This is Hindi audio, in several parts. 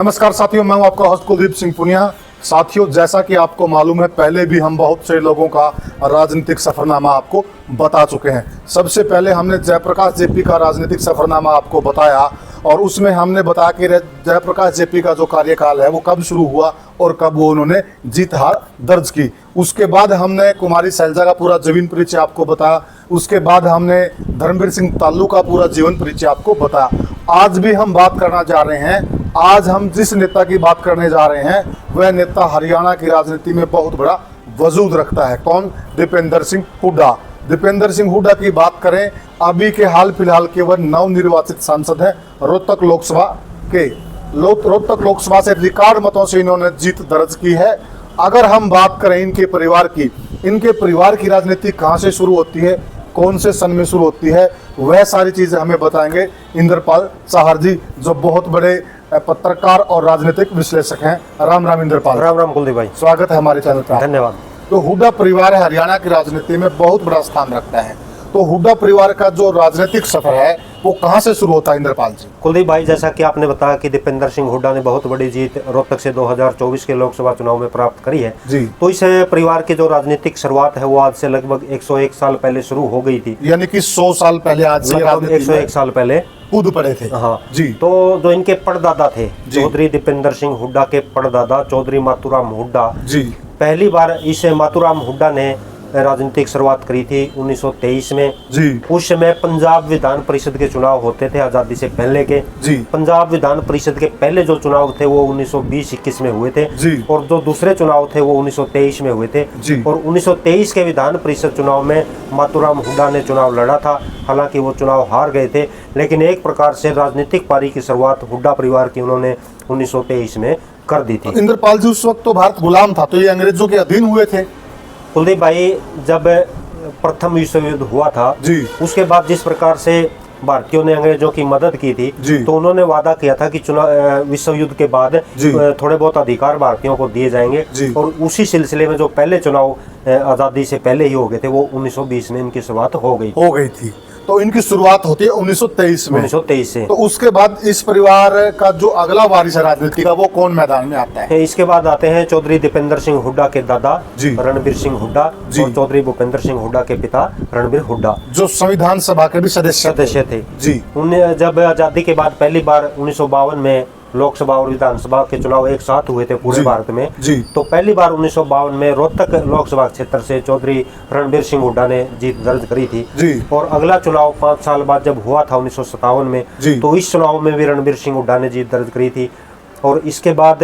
नमस्कार साथियों, मैं हूं आपका होस्ट कुलदीप सिंह पुनिया। साथियों, जैसा कि आपको मालूम है, पहले भी हम बहुत से लोगों का राजनीतिक सफरनामा आपको बता चुके हैं। सबसे पहले हमने जयप्रकाश जेपी का राजनीतिक सफरनामा आपको बताया और उसमें हमने बताया कि जयप्रकाश जेपी का जो कार्यकाल है वो कब शुरू हुआ और कब वो उन्होंने जीत हार दर्ज की। उसके बाद हमने कुमारी शैलजा का पूरा जीवन परिचय आपको बताया। उसके बाद हमने धर्मवीर सिंह तालू का पूरा जीवन परिचय आपको बताया। आज भी हम बात करना चाह रहे हैं, आज हम जिस नेता की बात करने जा रहे हैं वह नेता हरियाणा की राजनीति में बहुत बड़ा वजूद रखता है। कौन? दीपेंद्र सिंह हुड्डा। दीपेंद्र सिंह हुड्डा की बात करें, अभी के हाल फिलहाल के वह नवनिर्वाचित सांसद हैं रोहतक लोकसभा के। रोहतक लोकसभा से रिकॉर्ड मतों से इन्होंने जीत दर्ज की है। अगर हम बात करें इनके परिवार की, इनके परिवार की राजनीति कहाँ से शुरू होती है, कौन से सन में शुरू होती है, वह सारी चीजें हमें बताएंगे इंद्रपाल साहर जी, जो बहुत बड़े पत्रकार और राजनीतिक विश्लेषक हैं। राम राम इंद्रपाल। राम राम कुलदीप भाई, स्वागत है हमारे चैनल पर। धन्यवाद। तो हुड्डा परिवार हरियाणा की राजनीति में बहुत बड़ा स्थान रखता है। तो हुड्डा परिवार का जो राजनीतिक सफर है वो कहां से शुरू होता है इंद्रपाल जी? कुलदीप भाई, जैसा कि आपने बताया कि दीपेंद्र सिंह हुड्डा ने बहुत बड़ी जीत रोहतक से 2024 के लोकसभा चुनाव में प्राप्त करी है जी। तो इस परिवार की जो राजनीतिक शुरुआत है वो आज से लगभग 101 साल पहले शुरू हो गई थी। यानी कि 100 साल पहले आज से 101 साल पहले कूद पड़े थे। हाँ जी। तो जो इनके परदादा थे चौधरी दीपेंद्र सिंह हुड्डा के परदादा चौधरी मातूराम हुड्डा जी, पहली बार इस मातूराम हुड्डा ने राजनीतिक शुरुआत करी थी 1923 में जी। उस समय पंजाब विधान परिषद के चुनाव होते थे आजादी से पहले के जी। पंजाब विधान परिषद के पहले जो चुनाव थे वो 1920-21 में हुए थे जी। और जो दूसरे चुनाव थे वो 1923 में हुए थे जी। और 1923 के विधान परिषद चुनाव में मातूराम हुड्डा ने चुनाव लड़ा था। हालांकि वो चुनाव हार गए थे, लेकिन एक प्रकार से राजनीतिक पारी की शुरुआत हुड्डा परिवार की उन्होंने 1923 में कर दी थी। इंद्रपाल जी, उस वक्त तो भारत गुलाम था, तो ये अंग्रेजों के अधीन हुए थे। कुलदीप भाई, जब प्रथम विश्व युद्ध हुआ था जी। उसके बाद जिस प्रकार से भारतीयों ने अंग्रेजों की मदद की थी जी। तो उन्होंने वादा किया था कि चुनाव विश्व युद्ध के बाद थोड़े बहुत अधिकार भारतीयों को दिए जाएंगे जी। और उसी सिलसिले में जो पहले चुनाव आज़ादी से पहले ही हो गए थे वो 1920 में इनकी शुरुआत हो गई थी। तो इनकी शुरुआत होती है 1923 में। 1923 से। तो उसके बाद इस परिवार का जो अगला वारिस है राजनीति का, वो कौन मैदान में आता है? इसके बाद आते हैं चौधरी दीपेंद्र सिंह हुड्डा के दादा जी। रणबीर सिंह हुड्डा और चौधरी भूपेंद्र सिंह हुड्डा के पिता रणबीर हुड्डा, जो संविधान सभा के भी सदस्य थे जी। उन्हें जब आजादी के बाद पहली बार 1952 में लोकसभा और विधानसभा के चुनाव एक साथ हुए थे पूरे भारत में जी। तो पहली बार 1952 में रोहतक लोकसभा क्षेत्र से चौधरी रणबीर सिंह हुड्डा ने जीत दर्ज करी थथी जी। और अगला चुनाव 5 साल बाद जब हुआ था 1957 में जी। तो इस चुनाव में भी रणबीर सिंह हुड्डा ने जीत दर्ज करी थी। और इसके बाद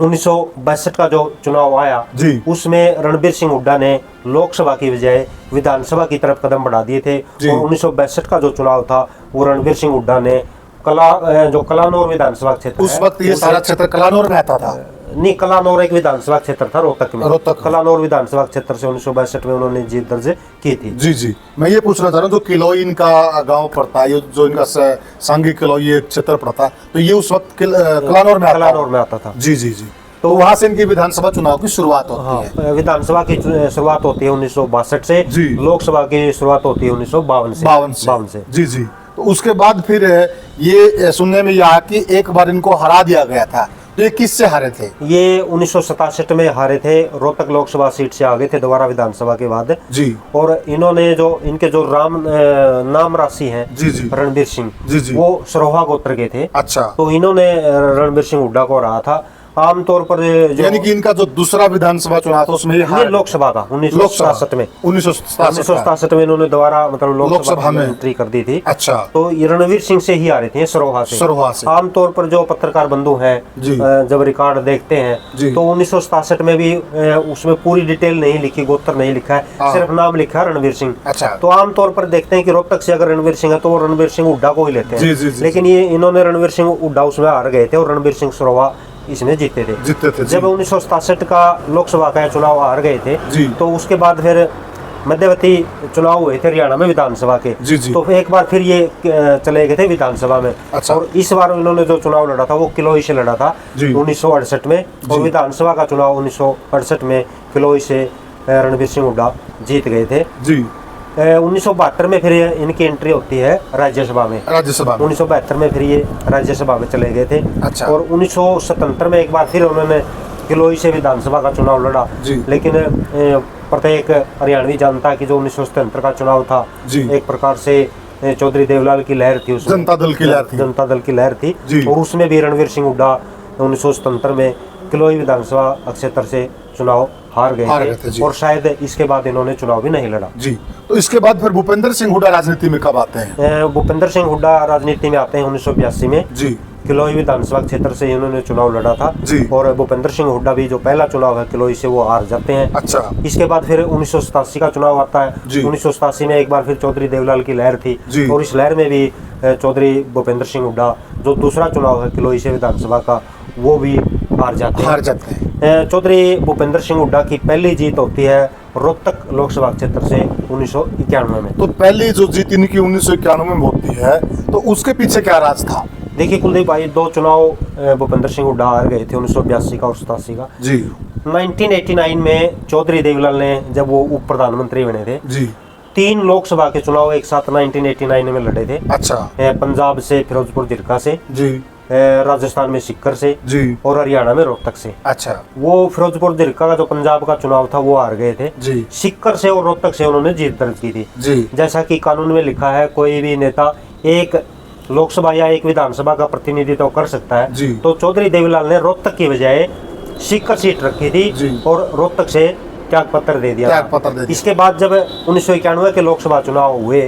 1962 का जो चुनाव आया जी। उसमें रणबीर सिंह हुड्डा ने लोकसभा की बजाय विधानसभा की तरफ कदम बढ़ा दिए थे और 1962 का जो चुनाव था वो रणबीर सिंह हुड्डा ने जो कलानौर विधानसभा क्षेत्र उस वक्त ये सारा क्षेत्र कलानौर में आता था। नहीं, कलानौर एक विधानसभा क्षेत्र था रोहतक में। कलानौर विधानसभा क्षेत्र से 1962 में उन्होंने जीत दर्ज की थी। जी जी, मैं ये पूछना चाह रहा हूँ, जो किलोई इनका गांव पड़ता है, जो इनका सांगी किलोई क्षेत्र पड़ता है, तो ये उस वक्त कलानौर में आता था। जी जी जी। तो वहां से इनकी विधानसभा चुनाव की शुरुआत होती है। विधानसभा की शुरुआत होती है 1962 से जी। लोकसभा की शुरुआत होती है 1952 से। जी जी। तो उसके बाद फिर ये सुनने में आया कि एक बार इनको हरा दिया गया था। तो ये किससे हारे थे? ये 1967 में हारे थे, रोहतक लोकसभा सीट से आ गए थे दोबारा विधानसभा के बाद जी। और इन्होंने जो इनके जो नाम राशि हैं रणबीर सिंह जी, वो सरोहा गोत्र के थे। अच्छा। तो इन्होंने रणबीर सिंह हुड्डा को हराया था। आमतौर पर यानी कि इनका जो दूसरा विधानसभा चुनाव था उसमें ये लोकसभा का 1967 में 1967 में इन्होंने दोबारा मतलब लोकसभा में एंट्री कर दी थी। अच्छा। तो रणवीर सिंह से ही आ रहे थे सरोहा से। आमतौर पर जो पत्रकार बंधु हैं जब रिकॉर्ड देखते हैं तो 1967 में भी उसमें पूरी डिटेल नहीं लिखी, गोत्र नहीं लिखा है, सिर्फ नाम लिखा है रणवीर सिंह। अच्छा। तो आमतौर पर देखते हैं कि रोहतक से अगर रणवीर सिंह है तो वो रणवीर सिंह हुड्डा को ही लेते हैं, लेकिन ये इन्होंने रणवीर सिंह हुड्डा उसमें हार गए थे और रणवीर सिंह सरोहा इसमें जीते थे। जब 1967 का लोकसभा का चुनाव हार गए थे तो उसके बाद फिर मध्यवर्ती चुनाव हुए थे हरियाणा में विधानसभा के। तो फिर एक बार फिर ये चले गए थे विधानसभा में। अच्छा। और इस बार उन्होंने जो चुनाव लड़ा था वो किलोई से लड़ा था 1968 में और विधानसभा का चुनाव 1968 में किलोई से रणबीर सिंह हुड्डा जीत गए थे। 1972 में फिर इनकी एंट्री होती है राज्यसभा में। 1972 में फिर ये राज्यसभा में चले गए थे। अच्छा। और 1977 में एक बार फिर उन्होंने किलोई से विधानसभा का चुनाव लड़ा, लेकिन प्रत्येक हरियाणवी जानता है कि जो 1977 का चुनाव था एक प्रकार से चौधरी देवलाल की लहर थी, उसमें जनता दल की लहर थी और उसमें भी रणवीर सिंह हुड्डा 1977 में किलोई विधानसभा क्षेत्र से चुनाव हार गए थे और शायद इसके बाद इन्होंने चुनाव भी नहीं लड़ा जी। तो इसके बाद फिर भूपेंद्र सिंह हुड्डा राजनीति में कब आते हैं? भूपेंद्र सिंह हुड्डा राजनीति में आते हैं 1982 में जी। किलोई विधानसभा क्षेत्र से इन्होंने चुनाव लड़ा था जी। और भूपेंद्र सिंह हुड्डा भी जो पहला चुनाव है किलोई से वो हार जाते हैं। अच्छा। इसके बाद फिर 1987 का चुनाव आता है। 1987 में एक बार फिर चौधरी देवलाल की लहर थी और इस लहर में भी चौधरी भूपेंद्र सिंह हुड्डा जो दूसरा चुनाव है किलोई से विधानसभा का वो भी हार जाते हैं। चौधरी भूपेंद्र सिंह हुड्डा की पहली जीत होती है रोहतक लोकसभा क्षेत्र से 1991 में। तो पहली जो जीत इनकी 1991 में होती है तो उसके पीछे क्या राज था? देखिए कुलदीप भाई, दो चुनाव भूपेंद्र सिंह हुड्डा हार गए थे 1982 का और 87 का जी। 1989 में चौधरी देवलाल ने जब वो उप प्रधानमंत्री बने थे जी 3 लोकसभा के चुनाव एक साथ 1989 में लड़े थे। अच्छा। पंजाब से फिरोजपुर जिरका से जी, राजस्थान में सीकर से जी और हरियाणा में रोहतक से। अच्छा। वो फिरोजपुर जिरका का जो पंजाब का चुनाव था वो हार गए थे जी। सीकर से और रोहतक से उन्होंने जीत दर्ज की थी जी। जैसा कि कानून में लिखा है कोई भी नेता एक लोकसभा या एक विधानसभा का प्रतिनिधित्व कर सकता है जी। तो चौधरी देवलाल ने रोहतक की बजाय सीकर सीट रखी थी और रोहतक से त्याग पत्र दे दिया था। इसके बाद जब 1991 के लोकसभा चुनाव हुए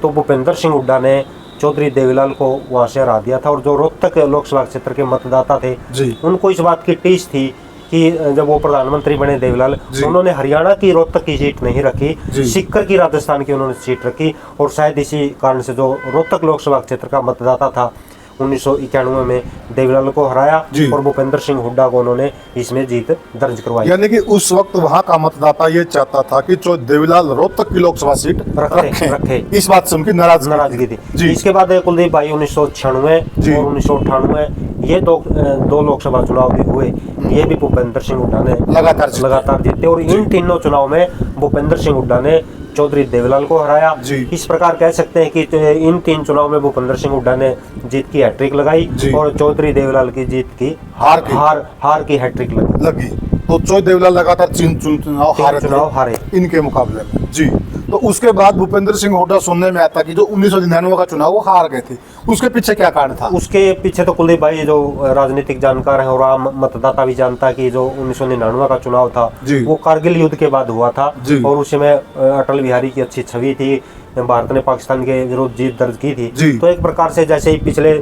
तो भूपेंद्र सिंह हुड्डा ने चौधरी देवलाल को वहां से हरा दिया था और जो रोहतक लोकसभा क्षेत्र के मतदाता थे उनको इस बात की टीस थी कि जब वो प्रधानमंत्री बने देवलाल उन्होंने हरियाणा की रोहतक की सीट नहीं रखी, सीकर की राजस्थान की उन्होंने सीट रखी और शायद इसी कारण से जो रोहतक लोकसभा क्षेत्र का मतदाता था 1991 में देवलाल को हराया और भूपेंद्र सिंह हुड्डा को उन्होंने इसमें जीत दर्ज करवाई। यानी कि उस वक्त वहां का मतदाता ये चाहता था कि जो देवलाल रोहतक की लोकसभा सीट रखे। इस बात से उनकी नाराजगी थी। इसके बाद कुलदीप भाई 1996 और 1998 ये दो लोकसभा चुनाव भी हुए, ये भी भूपेंद्र सिंह हुड्डा ने लगातार जीते और इन तीनों चुनाव में भूपेंद्र सिंह हुड्डा ने चौधरी देवलाल को हराया। इस प्रकार कह सकते हैं कि इन 3 चुनाव में भूपेंद्र सिंह हुड्डा ने जीत की हैट्रिक लगाई और चौधरी देवलाल की जीत की हार की हैट्रिक लगी। तो चौधरी देवलाल लगातार 3 चुनाव हारे इनके मुकाबले में जी। तो उसके बाद भूपेंद्र सिंह हुड्डा सुनने में आता कि जो 1999 का चुनाव वो हार गए थे, उसके पीछे क्या कारण था? उसके पीछे तो कुलदीप भाई जो राजनीतिक जानकार है और आम मतदाता भी जानता है कि जो 1999 का चुनाव था वो कारगिल युद्ध के बाद हुआ था और उसमें अटल बिहारी की अच्छी छवि थी, भारत ने पाकिस्तान के विरुद्ध जीत दर्ज की थी। तो एक प्रकार से जैसे ही पिछले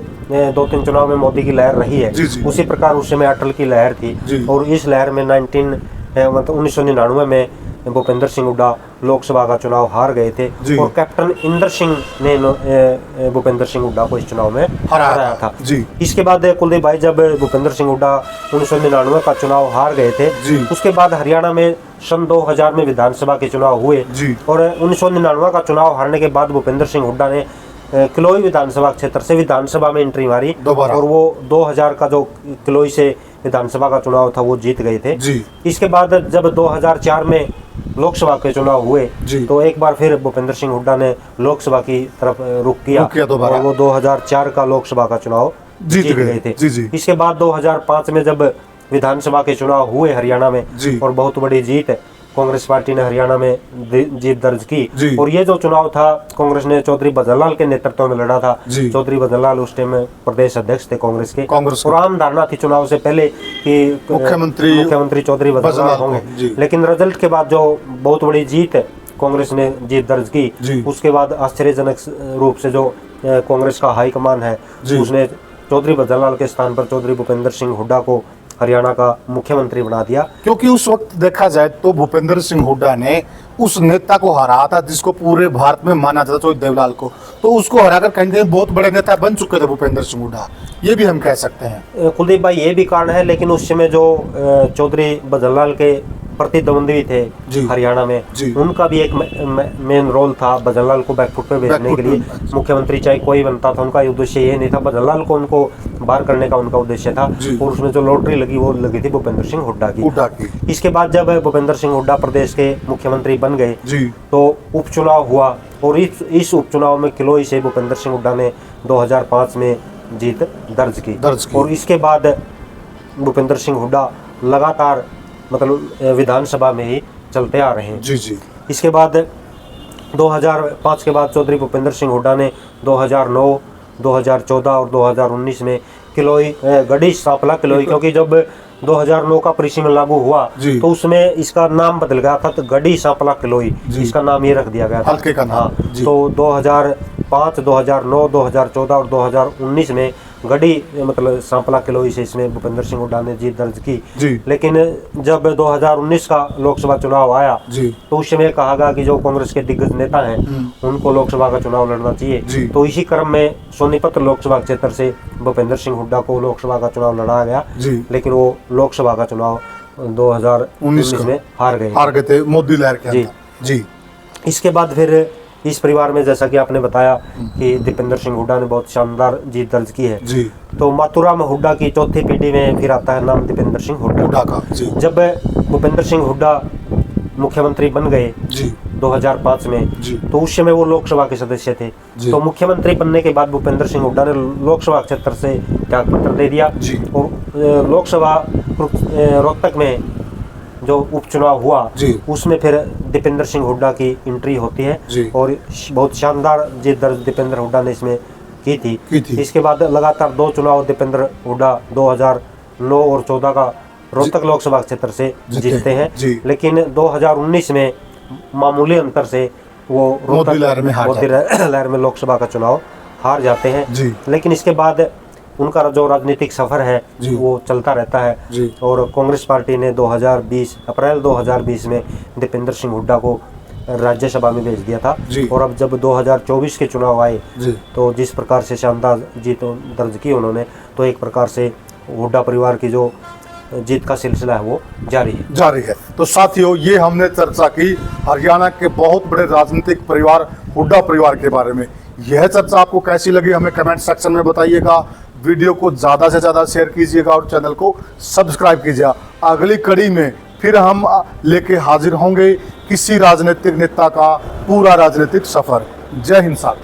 2-3 चुनाव में मोदी की लहर रही है उसी प्रकार उस समय अटल की लहर थी और इस लहर में 1999 में भूपेंद्र सिंह हुड्डा लोकसभा का चुनाव हार गए थे और कैप्टन इंदर सिंह ने भूपेंद्र सिंह हुड्डा को इस चुनाव में हराया था जी। इसके बाद कुलदीप भाई जब भूपेंद्र सिंह हुड्डा 1999 का चुनाव हार गए थे उसके बाद हरियाणा में सन 2000 में विधानसभा के चुनाव हुए और 1999 का चुनाव हारने के बाद भूपेंद्र सिंह हुड्डा ने किलोई विधानसभा क्षेत्र से विधानसभा में एंट्री मारी और वो 2000 का जो किलोई से विधानसभा का चुनाव था वो जीत गए थे। इसके बाद जब 2004 में लोकसभा के चुनाव हुए तो एक बार फिर भूपेंद्र सिंह हुड्डा ने लोकसभा की तरफ रुख किया और वो 2004 का लोकसभा का चुनाव जीत गए थे। इसके बाद 2005 में जब विधानसभा के चुनाव हुए हरियाणा में और बहुत बड़ी जीत कांग्रेस पार्टी ने हरियाणा में जीत दर्ज की और ये जो चुनाव था कांग्रेस ने चौधरी भजनलाल के नेतृत्व में लड़ा था। चौधरी भजनलाल उस टाइम प्रदेश अध्यक्ष थे कांग्रेस के और आम धारणा थी चुनाव से पहले कि मुख्यमंत्री चौधरी भजनलाल होंगे, लेकिन रिजल्ट के बाद जो बहुत बड़ी जीत कांग्रेस ने जीत दर्ज की उसके बाद आश्चर्यजनक रूप से जो कांग्रेस का हाईकमान है उसने चौधरी भजनलाल के स्थान पर चौधरी भूपेंद्र सिंह हुड्डा को हरियाणा का मुख्यमंत्री बना दिया। क्योंकि उस वक्त देखा जाए तो भूपेंद्र सिंह हुड्डा ने उस नेता को हराया था जिसको पूरे भारत में माना जाता था, देवलाल को, तो उसको हराकर कहीं बहुत बड़े नेता बन चुके थे भूपेंद्र सिंह हुड्डा, ये भी हम कह सकते हैं। कुलदीप भाई ये भी कारण है, लेकिन उस समय जो चौधरी भजनलाल के प्रतिद्वंदी थे हरियाणा में, उनका भी एक मेन रोल था भजनलाल को बैकफुट पे भेजने के लिए। मुख्यमंत्री चाहे कोई बनता था, उनका उद्देश्य ये नहीं था, भजनलाल को उनको बाहर करने का उनका उद्देश्य था। और उसमें जो लॉटरी लगी वो लगी थी भूपेंद्र सिंह हुड्डा की। इसके बाद जब भूपेंद्र सिंह हुड्डा प्रदेश के मुख्यमंत्री बन गए तो उपचुनाव हुआ, और इस उपचुनाव में किलोई से भूपेंद्र सिंह हुड्डा ने 2005 में जीत दर्ज की। और इसके बाद भूपेंद्र सिंह हुड्डा लगातार मतलब विधानसभा में ही चलते आ रहे हैं। इसके बाद 2005 के बाद चौधरी भूपेंद्र सिंह हुड्डा ने 2009, 2014 और 2019 में किलोई गढ़ी सांपला किलोई, क्योंकि जब 2009 का परिसीमन लागू हुआ तो उसमें इसका नाम बदल गया था, तो गढ़ी सांपला किलोई इसका नाम ये रख दिया गया था, हल्के का नाम। तो 2005, 2009, 2014 और 2019 में गढ़ी मतलब सांपला किलोई से इसमें भूपेंद्र सिंह हुड्डा ने जीत दर्ज की। लेकिन जब 2019 का लोकसभा चुनाव आया तो उस समय कहा गया कि जो कांग्रेस के दिग्गज नेता हैं उनको लोकसभा का चुनाव लड़ना चाहिए। तो इसी क्रम में सोनीपत लोकसभा क्षेत्र से भूपेंद्र सिंह हुड्डा को लोकसभा का चुनाव लड़ाया गया, लेकिन वो लोकसभा का चुनाव 2019 में हार गए थे मोदी लहर के जी। इसके बाद फिर इस परिवार में जैसा कि आपने बताया कि दीपेंद्र सिंह हुड्डा ने बहुत शानदार जीत दर्ज की है, तो मातुराम हुड्डा की चौथी पीढ़ी में फिर आता है नाम दीपेंद्र सिंह हुड्डा का। जब भूपेंद्र सिंह हुड्डा मुख्यमंत्री बन गए 2005 में, तो उस समय वो लोकसभा के सदस्य थे। तो मुख्यमंत्री बनने के बाद भूपेंद्र सिंह हुड्डा ने लोकसभा क्षेत्र से त्यागपत्र दे दिया, और लोकसभा रोहतक में जो उपचुनाव हुआ उसमें फिर दीपेंद्र सिंह हुड्डा की एंट्री होती है, और बहुत शानदार जीत दर्ज दीपेंद्र हुड्डा ने इसमें की थी। इसके बाद लगातार 2 चुनाव दीपेंद्र हुड्डा 2009 और 14 का रोहतक लोकसभा क्षेत्र से जीतते हैं, लेकिन 2019 में मामूली अंतर से वो मोदी लहर में लोकसभा का चुनाव हार जाते हैं। लेकिन इसके बाद उनका जो राजनीतिक सफर है वो चलता रहता है, और कांग्रेस पार्टी ने अप्रैल 2020 में दीपेंद्र सिंह हुड्डा को राज्यसभा में भेज दिया था। और अब जब 2024 के चुनाव आए तो जिस प्रकार से शानदार जीत दर्ज की उन्होंने, तो एक प्रकार से हुड्डा परिवार की जो जीत का सिलसिला है वो जारी है। तो साथियों, ये हमने चर्चा की हरियाणा के बहुत बड़े राजनीतिक परिवार हुड्डा परिवार के बारे में। यह चर्चा आपको कैसी लगी हमें कमेंट सेक्शन में बताइएगा। वीडियो को ज़्यादा से ज़्यादा शेयर कीजिएगा और चैनल को सब्सक्राइब कीजिएगा। अगली कड़ी में फिर हम लेके हाजिर होंगे किसी राजनीतिक नेता का पूरा राजनीतिक सफर। जय हिंद साथ।